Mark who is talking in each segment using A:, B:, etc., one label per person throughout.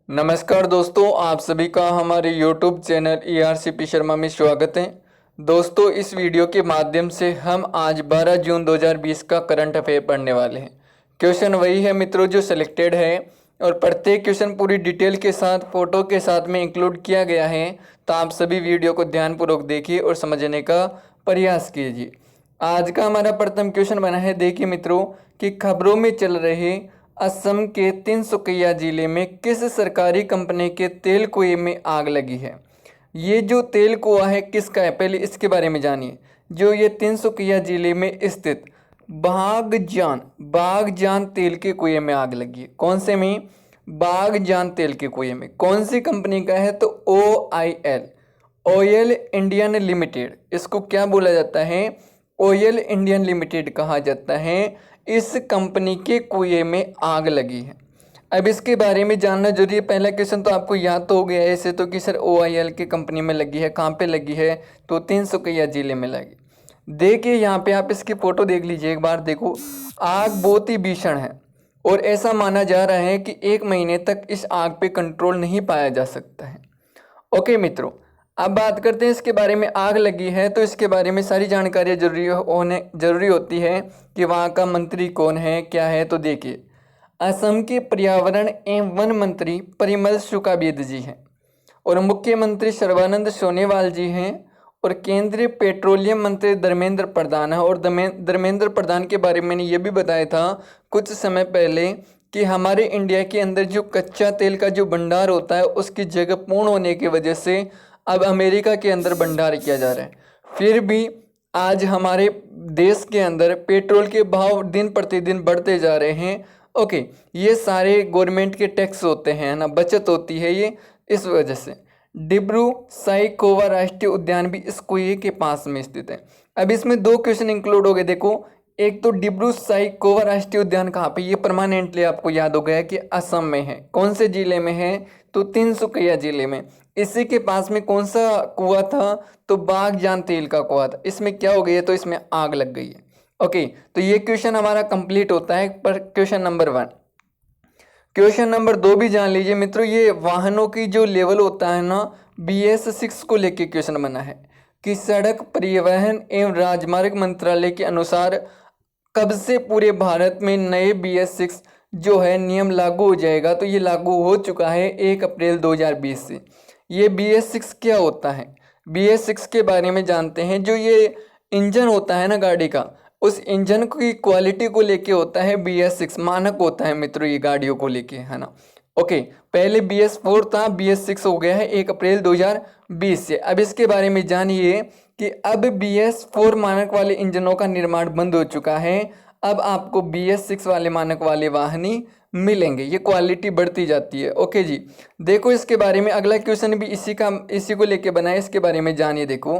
A: नमस्कार दोस्तों, आप सभी का हमारे YouTube चैनल ERCP शर्मा में स्वागत है। दोस्तों, इस वीडियो के माध्यम से हम आज 12 जून 2020 का करंट अफेयर पढ़ने वाले हैं। क्वेश्चन वही है मित्रों जो सिलेक्टेड है और प्रत्येक क्वेश्चन पूरी डिटेल के साथ फोटो के साथ में इंक्लूड किया गया है, तो आप सभी वीडियो को ध्यानपूर्वक देखिए और समझने का प्रयास कीजिए। आज का हमारा प्रथम क्वेश्चन बना है, देखिए मित्रों कि खबरों में चल रहे असम के तिनसुकिया जिले में किस सरकारी कंपनी के तेल कुएं में आग लगी है। ये जो तेल कुआं है किसका है, पहले इसके बारे में जानिए। जो ये तिनसुकिया जिले में स्थित बागजान तेल के कुएं में आग लगी है। कौन से में? बागजान तेल के कुएं में। कौन सी कंपनी का है? तो OIL, ऑयल इंडियन लिमिटेड। इसको क्या बोला जाता है? ऑयल इंडियन लिमिटेड कहा जाता है। इस कंपनी के कुएं में आग लगी है। अब इसके बारे में जानना जरूरी है। पहला क्वेश्चन तो आपको याद तो हो गया है ऐसे तो कि सर OIL की कंपनी में लगी है, कहाँ पे लगी है? तो तिनसुकिया जिले में लगी। देखिए यहाँ पे आप इसकी फोटो देख लीजिए एक बार। देखो, आग बहुत ही भीषण है और ऐसा माना जा रहा है कि 1 महीने तक इस आग पे कंट्रोल नहीं पाया जा सकता है। ओके मित्रों, अब बात करते हैं इसके बारे में। आग लगी है तो इसके बारे में सारी जानकारी जरूरी होती है कि वहाँ का मंत्री कौन है, क्या है। तो देखिए, असम के पर्यावरण एवं वन मंत्री परिमल शुक्लाबैद्य जी हैं और मुख्यमंत्री सर्बानंद सोनोवाल जी हैं और केंद्रीय पेट्रोलियम मंत्री धर्मेंद्र प्रधान है। और धर्मेंद्र प्रधान के बारे में मैंने ये भी बताया था कुछ समय पहले कि हमारे इंडिया के अंदर जो कच्चा तेल का जो भंडार होता है उसकी जगह पूर्ण होने की वजह से अब अमेरिका के अंदर भंडार किया जा रहा है। फिर भी आज हमारे देश के अंदर पेट्रोल के भाव दिन प्रतिदिन बढ़ते जा रहे हैं। ओके, ये सारे गवर्नमेंट के टैक्स होते हैं ना, बचत होती है ये, इस वजह से। डिब्रू साइखोवा राष्ट्रीय उद्यान भी इस कुएं के पास में स्थित है। अब इसमें 2 क्वेश्चन इंक्लूड हो गए। देखो, एक तो डिब्रू साइखोवा राष्ट्रीय उद्यान कहाँ पे? ये परमानेंटली आपको याद हो गया कि असम में है। कौन से जिले में है? तो तिनसुकिया जिले में। इसी के पास में कौन सा कुआं था? तो बागजान तेल का कुआं था। इसमें क्या हो गई है? तो इसमें आग लग गई है। ओके, तो ये क्वेश्चन हमारा कंप्लीट होता है पर क्वेश्चन नंबर 1। क्वेश्चन नंबर 2 भी जान लीजिए मित्रों। ये वाहनों की जो लेवल होता है ना, BS6 को लेके क्वेश्चन बना है कि सड़क परिवहन एवं राजमार्ग मंत्रालय के अनुसार कब से पूरे भारत में नए BS6 जो है नियम लागू हो जाएगा? तो ये लागू हो चुका है 1 अप्रैल 2020 से। ये BS6 क्या होता है? BS6 के बारे में जानते हैं। जो ये इंजन होता है ना गाड़ी का, उस इंजन की क्वालिटी को लेके होता है BS6, मानक होता है मित्रों ये गाड़ियों को लेके, है ना। ओके, पहले BS4 था, BS6 हो गया है 1 अप्रैल 2020 से। अब इसके बारे में जानिए कि अब BS4 मानक वाले इंजनों का निर्माण बंद हो चुका है। अब आपको BS6 वाले मानक वाले वाहन ही मिलेंगे। ये क्वालिटी बढ़ती जाती है। ओके जी, देखो इसके बारे में अगला क्वेश्चन भी इसी को लेके बना है। इसके बारे में जानिए। देखो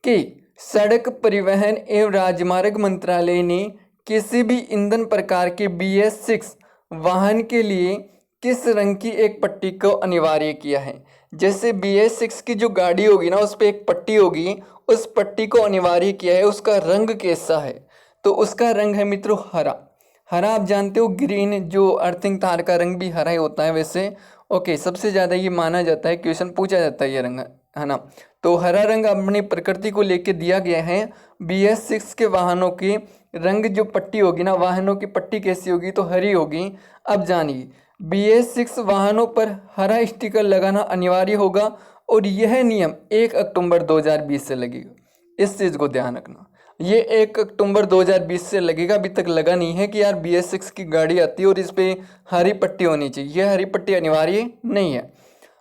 A: कि सड़क परिवहन एवं राजमार्ग मंत्रालय ने किसी भी ईंधन प्रकार के BS6 वाहन के लिए किस रंग की एक पट्टी को अनिवार्य किया है। जैसे BS6 की जो गाड़ी होगी ना, उस पर एक पट्टी होगी, उस पट्टी को अनिवार्य किया है। उसका रंग कैसा है? तो उसका रंग है मित्रों हरा। हरा आप जानते हो, ग्रीन जो अर्थिंग तार का रंग भी हरा ही होता है वैसे। ओके, सबसे ज़्यादा ये माना जाता है, क्वेश्चन पूछा जाता है ये रंग, है ना। तो हरा रंग अपनी प्रकृति को लेके दिया गया है। BS6 के वाहनों की रंग जो पट्टी होगी ना, वाहनों की पट्टी कैसी होगी? तो हरी होगी। अब जानिए, BS6 वाहनों पर हरा स्टिकर लगाना अनिवार्य होगा और यह नियम 1 अक्टूबर 2020 से लगेगा। इस चीज़ को ध्यान रखना, ये 1 अक्टूबर 2020 से लगेगा। अभी तक लगा नहीं है कि यार BS6 की गाड़ी आती है और इस पर हरी पट्टी होनी चाहिए। यह हरी पट्टी अनिवार्य नहीं है।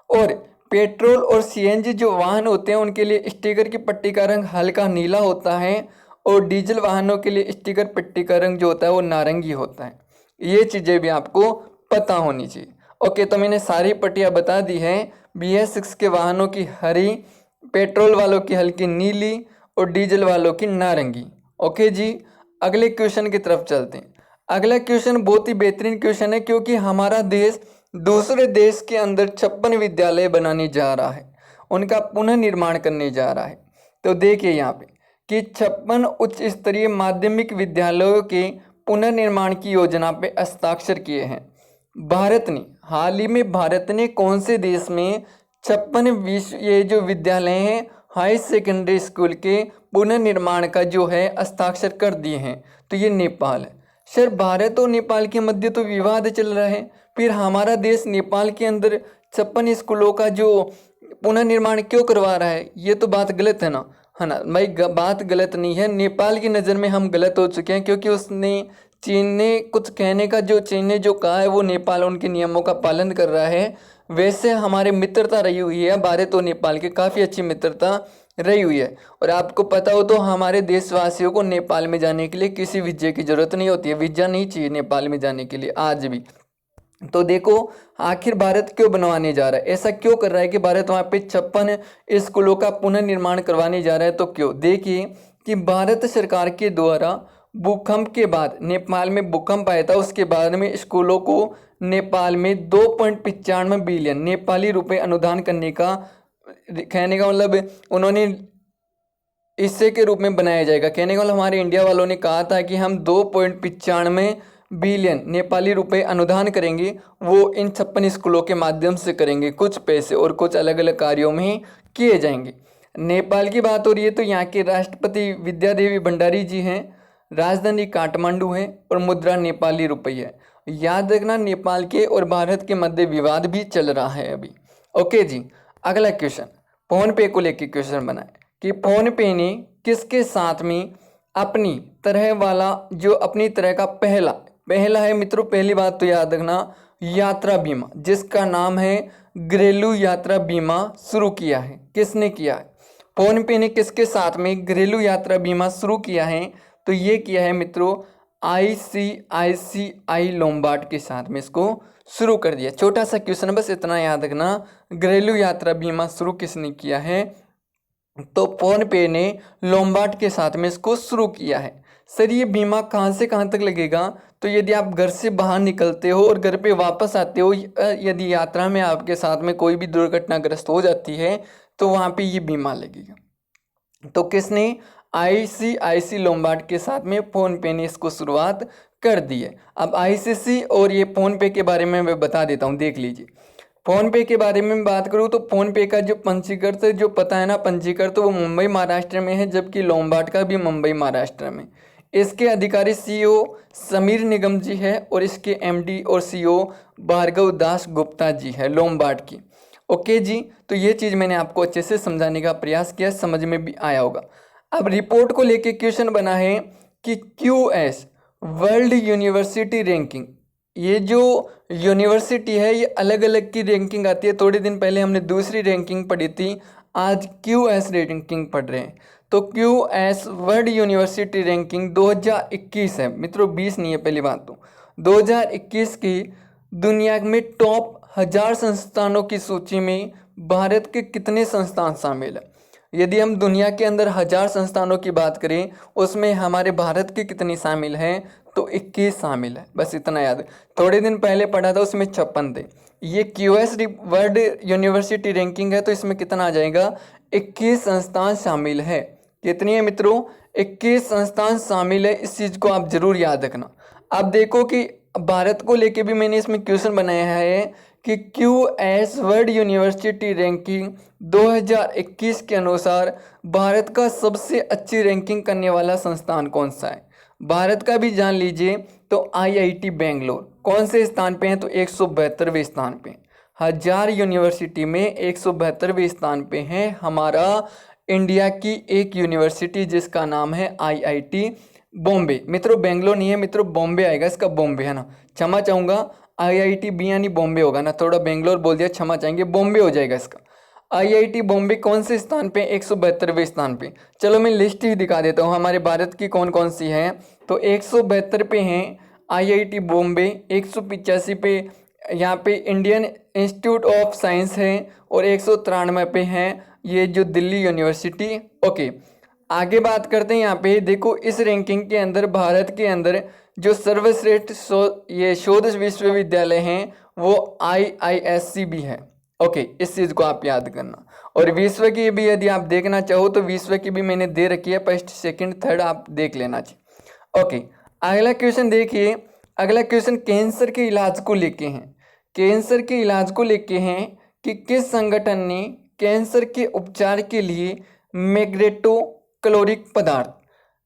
A: और पेट्रोल और CNG जो वाहन होते हैं उनके लिए स्टिकर की पट्टी का रंग हल्का नीला होता है और डीजल वाहनों के लिए स्टिकर पट्टी का रंग जो होता है वो नारंगी होता है। ये चीज़ें भी आपको पता होनी चाहिए। ओके, तो मैंने सारी पट्टियाँ बता दी हैं। BS6 के वाहनों की हरी, पेट्रोल वालों की हल्की नीली और डीजल वालों की नारंगी। ओके जी, अगले क्वेश्चन की तरफ चलते हैं। अगला क्वेश्चन बहुत ही बेहतरीन क्वेश्चन है क्योंकि हमारा देश दूसरे देश के अंदर 56 विद्यालय बनाने जा रहा है, उनका पुनः निर्माण करने जा रहा है। तो देखिए यहाँ पे कि 56 उच्च स्तरीय माध्यमिक विद्यालयों के पुनर्निर्माण की योजना पे हस्ताक्षर किए हैं भारत ने। हाल ही में भारत ने कौन से देश में 56 विश्व ये जो विद्यालय हैं हाई सेकेंडरी स्कूल के पुनर्निर्माण का जो है हस्ताक्षर कर दिए हैं? तो ये नेपाल है। सर भारत और नेपाल के मध्य तो विवाद चल रहा है, फिर हमारा देश नेपाल के अंदर 56 स्कूलों का जो पुनर्निर्माण क्यों करवा रहा है? ये तो बात गलत है ना भाई। बात गलत नहीं है, नेपाल की नज़र में हम गलत हो चुके हैं, क्योंकि उसने चीन ने कुछ कहने का जो चीन ने जो कहा है वो नेपाल उनके नियमों का पालन कर रहा है। वैसे हमारे मित्रता रही हुई है भारत और नेपाल की, काफ़ी अच्छी मित्रता रही हुई है। और आपको पता हो तो हमारे देशवासियों को नेपाल में जाने के लिए किसी वीज़े की ज़रूरत नहीं होती है, वीज़ा नहीं चाहिए नेपाल में जाने के लिए आज भी। तो देखो आखिर भारत क्यों बनवाने जा रहा है, ऐसा क्यों कर रहा है कि भारत वहाँ पे 56 स्कूलों का पुनर्निर्माण करवाने जा रहा है? तो क्यों, देखिए कि भारत सरकार के द्वारा भूकंप के बाद नेपाल में भूकंप आया था, उसके बाद में स्कूलों को नेपाल में 2.95 बिलियन नेपाली रुपए अनुदान करने का कहने का मतलब उन्होंने हिस्से के रूप में बनाया जाएगा। कहने का मतलब हमारे इंडिया वालों ने कहा था कि हम 2.95 बिलियन नेपाली रुपए अनुदान करेंगे, वो इन 56 स्कूलों के माध्यम से करेंगे, कुछ पैसे और कुछ अलग अलग कार्यों में किए जाएंगे। नेपाल की बात हो रही है तो यहाँ के राष्ट्रपति विद्यादेवी भंडारी जी हैं, राजधानी काठमांडू है और मुद्रा नेपाली रुपये है। याद रखना नेपाल के और भारत के मध्य विवाद भी चल रहा है अभी। ओके जी, अगला क्वेश्चन फोन पे को लेके क्वेश्चन बना है कि फोन पे ने किसके साथ में अपनी तरह वाला जो अपनी तरह का पहला है मित्रों, पहली बात तो याद रखना यात्रा बीमा जिसका नाम है घरेलू यात्रा बीमा शुरू किया है। किसने किया है? फोन पे ने किसके साथ में घरेलू यात्रा बीमा शुरू किया है? तो ये किया है मित्रों ICICI लोम्बार्ड के साथ में इसको शुरू कर दिया। छोटा सा क्वेश्चन बस इतना याद रखना, घरेलू यात्रा बीमा शुरू किसने किया है? तो फोन पे ने लोम्बार्ड के साथ में इसको शुरू किया है। सर ये बीमा कहाँ से कहाँ तक लगेगा? तो यदि आप घर से बाहर निकलते हो और घर पे वापस आते हो, यदि यात्रा में आपके साथ में कोई भी दुर्घटनाग्रस्त हो जाती है तो वहाँ पे ये बीमा लगेगा। तो किसने? ICICI लोम्बार्ड के साथ में फोन पे ने इसको शुरुआत कर दी है। अब ICICI और ये फोन पे के बारे में मैं बता देता हूँ, देख लीजिए। फोन पे के बारे में बात करूँ तो फोन पे का जो पंजीकृत जो पता है ना पंजीकृत, तो वो मुंबई महाराष्ट्र में है, जबकि लोम्बार्ड का भी मुंबई महाराष्ट्र में। इसके अधिकारी CEO समीर निगम जी है और इसके MD और CEO भार्गव दास गुप्ता जी है लोम्बार्ड की। ओके जी, तो ये चीज़ मैंने आपको अच्छे से समझाने का प्रयास किया, समझ में भी आया होगा। अब रिपोर्ट को लेके क्वेश्चन बना है कि QS वर्ल्ड यूनिवर्सिटी रैंकिंग, ये जो यूनिवर्सिटी है ये अलग अलग की रैंकिंग आती है। थोड़े दिन पहले हमने दूसरी रैंकिंग पढ़ी थी, आज QS रैंकिंग पढ़ रहे हैं। तो QS वर्ल्ड यूनिवर्सिटी रैंकिंग 2021 है मित्रों, 20 नहीं है पहली बात। तो 2021 की दुनिया में टॉप 1000 संस्थानों की सूची में भारत के कितने संस्थान शामिल है? यदि हम दुनिया के अंदर 1000 संस्थानों की बात करें उसमें हमारे भारत के कितनी शामिल हैं? तो 21 शामिल है, बस इतना याद। थोड़े दिन पहले पढ़ा था उसमें 56 थे। ये QS वर्ल्ड यूनिवर्सिटी रैंकिंग है तो इसमें कितना आ जाएगा? 21 संस्थान शामिल है। कितनी है मित्रों? 21 संस्थान शामिल है, इस चीज़ को आप जरूर याद रखना। अब देखो कि भारत को लेके भी मैंने इसमें क्वेश्चन बनाया है कि QS वर्ल्ड यूनिवर्सिटी रैंकिंग 2021 के अनुसार भारत का सबसे अच्छी रैंकिंग करने वाला संस्थान कौन सा है? भारत का भी जान लीजिए तो IIT बेंगलोर कौन से स्थान पे है? तो 172वें स्थान पे। 1000 यूनिवर्सिटी में 172वें स्थान पे है हमारा इंडिया की एक यूनिवर्सिटी जिसका नाम है IIT बॉम्बे। मित्रों बेंगलोर नहीं है मित्रों, बॉम्बे आएगा इसका, बॉम्बे है ना, क्षमा चाहूँगा। IIT भी यानी बॉम्बे होगा ना, थोड़ा बेंगलोर बोल दिया, क्षमा चाहेंगे, बॉम्बे हो जाएगा इसका। IIT बॉम्बे कौन से स्थान पे? 172वें स्थान पे। चलो मैं लिस्ट ही दिखा देता हूँ हमारे भारत की कौन कौन सी है। तो 172 पे हैं IIT बॉम्बे, 185 पे यहाँ पे इंडियन इंस्टीट्यूट ऑफ साइंस है और 193 पे हैं ये जो दिल्ली यूनिवर्सिटी। ओके आगे बात करते हैं। यहाँ पे देखो इस रैंकिंग के अंदर भारत के अंदर जो सर्वश्रेष्ठ ये शोध विश्वविद्यालय हैं वो IISc भी है। ओके इस चीज़ को आप याद करना। और विश्व की भी यदि आप देखना चाहो तो विश्व की भी मैंने दे रखी है, फर्स्ट सेकंड थर्ड आप देख लेना चाहिए। ओके अगला क्वेश्चन देखिए, अगला क्वेश्चन कैंसर के इलाज को लेके हैं कैंसर के इलाज को लेके हैं कि किस संगठन ने कैंसर के उपचार के लिए मैग्नेटोक्लोरिक पदार्थ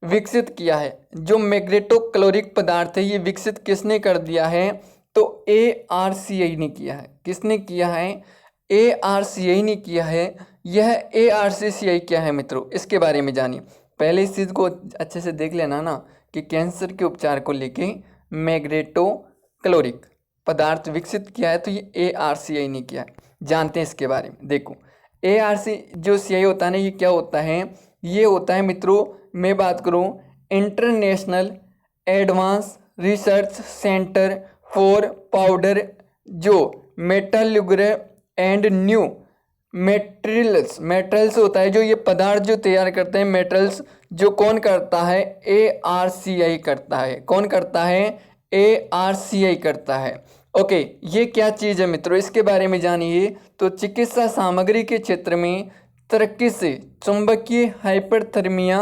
A: विकसित किया है। जो मैग्नेटोक्लोरिक पदार्थ है ये विकसित किसने कर दिया है? तो ARCI ने किया है। किसने किया है? ARCI ने किया है। यह ARCI क्या है मित्रों, इसके बारे में जानिए। पहले इस चीज़ को अच्छे से देख लेना ना कि कैंसर के उपचार को लेके मैग्नेटोक्लोरिक पदार्थ विकसित किया है तो ये ARCI ने किया है। जानते हैं इसके बारे में। देखो ARC जो CI होता है ना, ये क्या होता है? ये होता है मित्रों, मैं बात करूँ, international advance research centre for powder जो मेटलर्जी एंड न्यू मेटल्स होता है, जो ये पदार्थ जो तैयार करते हैं मेटल्स, जो कौन करता है? ARCI करता है। कौन करता है? ARCI करता है। ओके, ये क्या चीज़ है मित्रों, इसके बारे में जानिए। तो चिकित्सा सामग्री के क्षेत्र में तरक्की से चुंबकीय हाइपरथर्मिया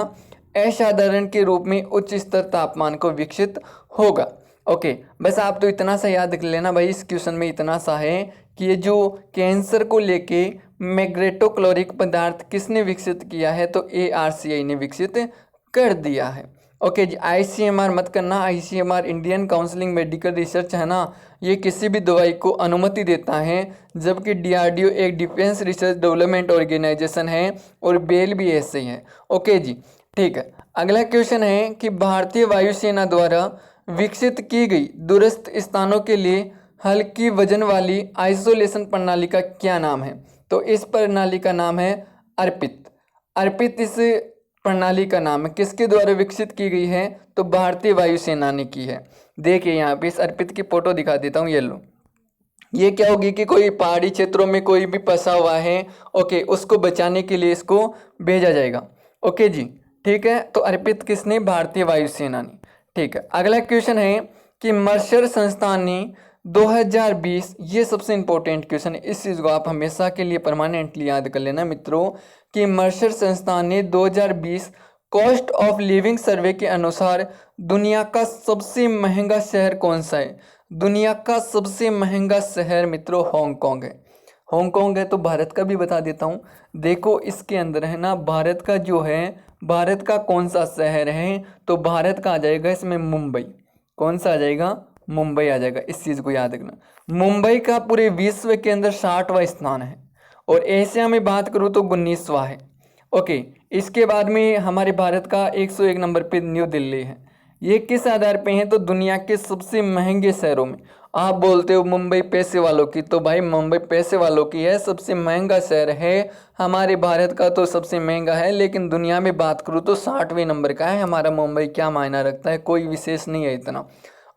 A: असाधारण के रूप में उच्च स्तर तापमान को विकसित होगा। ओके, बस आप तो इतना सा याद कर लेना भाई, इस क्वेश्चन में इतना सा है कि ये जो कैंसर को लेके मैग्नेटोक्लोरिक पदार्थ किसने विकसित किया है? तो ARCI ने विकसित कर दिया है। ओके जी, ICMR मत करना। ICMR Indian counselling medical research है ना, ये किसी भी दवाई को अनुमति देता है, जबकि DRDO एक डिफेंस रिसर्च डेवलपमेंट ऑर्गेनाइजेशन है और बेल भी ऐसे ही है। ओके जी, ठीक है। अगला क्वेश्चन है कि भारतीय वायुसेना द्वारा विकसित की गई दूरस्थ स्थानों के लिए हल्की वजन वाली आइसोलेशन प्रणाली का क्या नाम है? तो इस प्रणाली का नाम है अर्पित। अर्पित इस प्रणाली का नाम है। किसके द्वारा विकसित की गई है? तो भारतीय वायुसेना ने की है। देखिए यहाँ पे इस अर्पित की फोटो दिखा देता हूँ, ये लो। ये क्या होगी कि कोई पहाड़ी क्षेत्रों में कोई भी फंसा हुआ है, ओके, उसको बचाने के लिए इसको भेजा जाएगा। ओके जी, ठीक है। तो अर्पित किसने? भारतीय वायुसेना ने। ठीक है। अगला क्वेश्चन है कि मर्शर संस्थान ने 2020, ये सबसे इंपॉर्टेंट क्वेश्चन है, इस चीज़ को आप हमेशा के लिए परमानेंटली याद कर लेना मित्रों, कि मर्शर संस्थान ने 2020 कॉस्ट ऑफ लिविंग सर्वे के अनुसार दुनिया का सबसे महंगा शहर कौन सा है? दुनिया का सबसे महंगा शहर मित्रों हांगकांग है। हांगकांग है। तो भारत का भी बता देता हूँ। देखो इसके अंदर है ना, भारत का जो है, भारत का कौन सा शहर है? तो भारत का आ जाएगा इसमें मुंबई। कौन सा आ जाएगा? मुंबई आ जाएगा। इस चीज़ को याद रखना। मुंबई का पूरे विश्व के अंदर 60वां स्थान है और एशिया में बात करूँ तो 19वां है। ओके, इसके बाद में हमारे भारत का 101 नंबर पे न्यू दिल्ली है। ये किस आधार पे हैं? तो दुनिया के सबसे महंगे शहरों में। आप बोलते हो मुंबई पैसे वालों की, तो भाई मुंबई पैसे वालों की है, सबसे महंगा शहर है। हमारे भारत का तो सबसे महंगा है, लेकिन दुनिया में बात करूँ तो 60वें नंबर का है हमारा मुंबई। क्या मायना रखता है? कोई विशेष नहीं है इतना।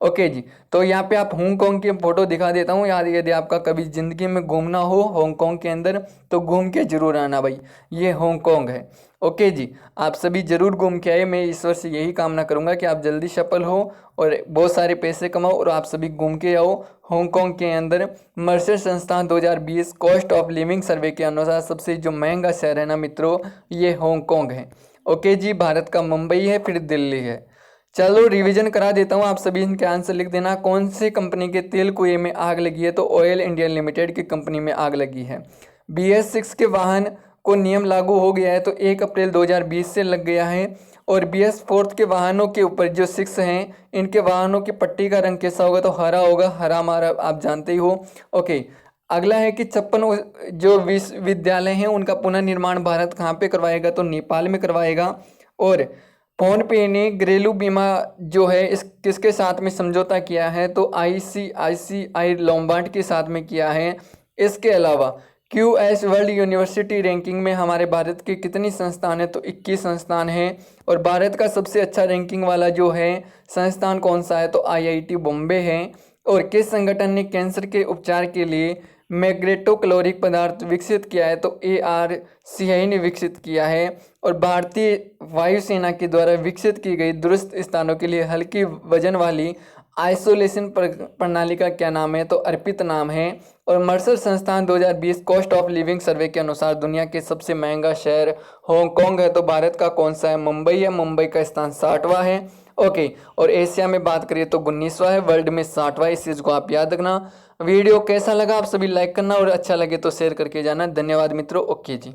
A: ओके जी, तो यहाँ पे आप हांगकांग की फोटो दिखा देता हूँ यार। यदि आपका कभी ज़िंदगी में घूमना हो हांगकांग के अंदर तो घूम के जरूर आना भाई, ये हांगकांग है। ओके जी, आप सभी जरूर घूम के आए। मैं ईश्वर से यही कामना करूँगा कि आप जल्दी सफल हो और बहुत सारे पैसे कमाओ और आप सभी घूम के आओ हांगकांग के अंदर। मर्सर संस्थान 2020 कॉस्ट ऑफ लिविंग सर्वे के अनुसार सबसे जो महंगा शहर है ना मित्रों, ये हांगकांग है। ओके जी, भारत का मुंबई है, फिर दिल्ली है। चलो रिवीजन करा देता हूँ, आप सभी इनके आंसर लिख देना। कौन सी कंपनी के तेल कुएं में आग लगी है? तो ऑयल इंडिया लिमिटेड की कंपनी में आग लगी है। BS6 के वाहन को नियम लागू हो गया है तो 1 अप्रैल 2020 से लग गया है। और BS4 के वाहनों के ऊपर जो 6 हैं, इनके वाहनों की पट्टी का रंग कैसा होगा? तो हरा होगा। हरा हमारा आप जानते ही हो। ओके, अगला है कि 56 जो विश्वविद्यालय हैं उनका पुनर्निर्माण भारत कहाँ पे करवाएगा? तो नेपाल में करवाएगा। और फोन पे ने घरेलू बीमा जो है इस किसके साथ में समझौता किया है? तो ICICI लोम्बार्ड के साथ में किया है। इसके अलावा QS वर्ल्ड यूनिवर्सिटी रैंकिंग में हमारे भारत के कितनी संस्थान है? तो 21 संस्थान है। और भारत का सबसे अच्छा रैंकिंग वाला जो है संस्थान कौन सा है? तो IIT बॉम्बे है। और किस संगठन ने कैंसर के उपचार के लिए मैग्नेटोक्लोरिक पदार्थ विकसित किया है? तो ARCI ने विकसित किया है। और भारतीय वायुसेना के द्वारा विकसित की गई दूरस्थ स्थानों के लिए हल्की वजन वाली आइसोलेशन प्रणाली का क्या नाम है? तो अर्पित नाम है। और मर्सर संस्थान 2020 कॉस्ट ऑफ लिविंग सर्वे के अनुसार दुनिया के सबसे महंगा शहर हांगकांग है। तो भारत का कौन सा है? मुंबई है। मुंबई का स्थान 60वां है। ओके, और एशिया में बात करिए तो 19वां है, वर्ल्ड में 60वां। इस चीज़ को आप याद रखना। वीडियो कैसा लगा आप सभी लाइक करना और अच्छा लगे तो शेयर करके जाना। धन्यवाद मित्रों। ओके जी।